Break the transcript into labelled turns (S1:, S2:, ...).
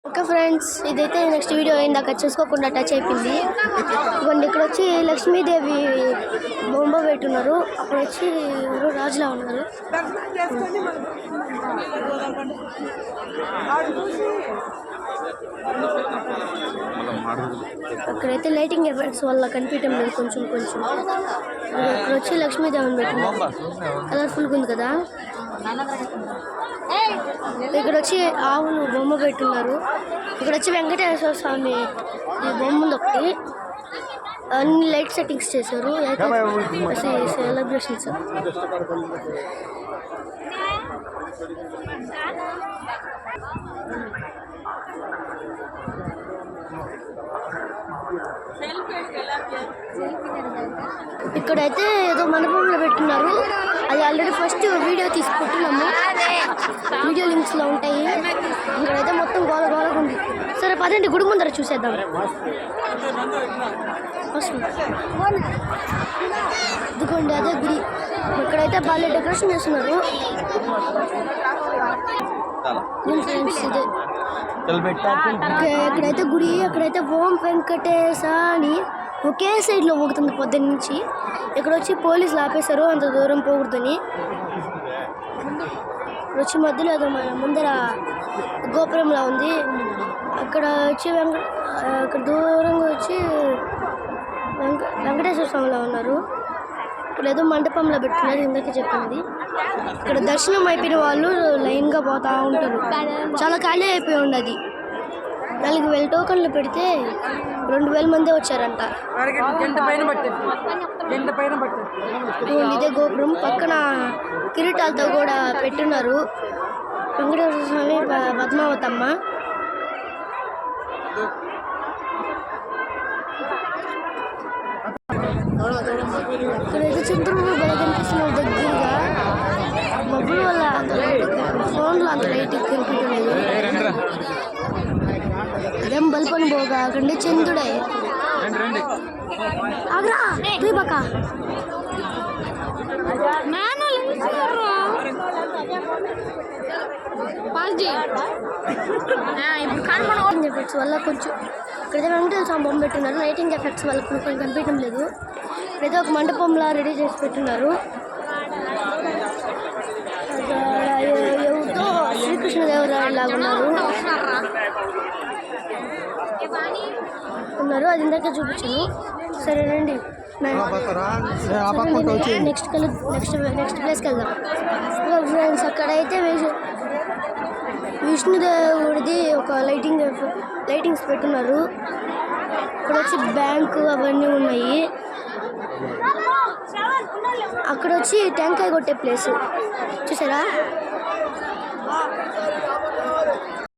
S1: Okay friends, ఇదైతే next video ఇందాక చూసుకోకుండా టచ్ అయిపోయింది. ఇవ్వండి, ఇక్కడ వచ్చి లక్ష్మీదేవి బొమ్మ పెట్టున్నారు. అక్కడ వచ్చి ఎవరు రాజులా ఉన్నారు. అక్కడైతే లైటింగ్ ఎఫెక్ట్స్ వల్ల కనిపించడం లేదు కొంచెం. ఇక్కడ వచ్చి లక్ష్మీదేవిని పెట్టినారు, కలర్ఫుల్గా ఉంది కదా. ఇక్కడ వచ్చి ఆవును బొమ్మ పెట్టున్నారు. ఇక్కడ వచ్చి వెంకటేశ్వర స్వామి బొమ్మ ఉంది ఒకటి. అన్ని లైట్ సెట్టింగ్స్ చేశారు, సెలబ్రేషన్స్. ఇక్కడైతే ఏదో మండపంలో పెట్టున్నారు. అది ఆల్రెడీ ఫస్ట్ వీడియో తీసి పెట్టినాము, వీడియో లింక్స్ లో ఉంటాయి. ఇక్కడైతే మొత్తం గోలగా ఉంది. సరే పదండి, గుడి ముందర చూసేద్దాం. ఇదిగోండి అదే గుడి. ఇక్కడైతే బాగా డెకరేషన్ చేస్తున్నారు. ఇక్కడైతే గుడి, అక్కడైతే ఓం వెంకటేశ అని ఒకే సైడ్ లో పోతుంది పొద్దున్న నుంచి. ఇక్కడ వచ్చి పోలీసులు ఆపేశారు అంత దూరం పోకూడదని. వచ్చి మధ్యలో ఏదో ముందర గోపురంలా ఉంది. అక్కడ వచ్చి అక్కడ దూరంగా వచ్చి వెంకటేశ్వర స్వామిలో ఉన్నారు. ఇక్కడ ఏదో మండపంలో పెట్టున్నారు, ఇందాక చెప్పింది. ఇక్కడ దర్శనం అయిపోయిన వాళ్ళు లైన్గా పోతూ ఉంటారు. చాలా ఖాళీ అయిపోయి ఉండదు. 4,000 టోకన్లు పెడితే 2,000 మందే వచ్చారంట. ఇదే గోపురం పక్కన కిరీటాలతో కూడా పెట్టున్నారు. వెంకటేశ్వర స్వామి, పద్మావతమ్మ. ఇక్కడైతే చంద్రుడు బాగా కనిపిస్తున్నారు దగ్గరగా. మబ్బుల వల్ల ఫోన్లో అంత లైట్ కనిపించలేదు. అదేం బల్పని పోగా అక్కడే చంద్రుడే. ఆగ్రా దీపక ఎఫెక్ట్స్ వల్ల కొంచెం ఇక్కడైతే వెంకటేశ్వర స్వామి బొమ్మ పెట్టున్నారు. లైటింగ్ ఎఫెక్ట్స్ వల్ల కొంచెం కనిపించడం లేదు. ఇక్కడైతే ఒక మండపంలా రెడీ చేసి పెట్టున్నారు. ఎవరితో శ్రీకృష్ణదేవరాయలు లాగా ఉన్నారు. అది ఇందాక చూపించాను. సరే రండి, నెక్స్ట్ ప్లేస్కి వెళ్దాం. ఫ్రెండ్స్, అక్కడైతే విష్ణుదేవుడిది ఒక లైటింగ్స్ పెట్టున్నారు. ఇక్కడ వచ్చి బ్యాంకు అవన్నీ ఉన్నాయి. అక్కడ వచ్చి టెంకాయ కొట్టే ప్లేసు చూసారా.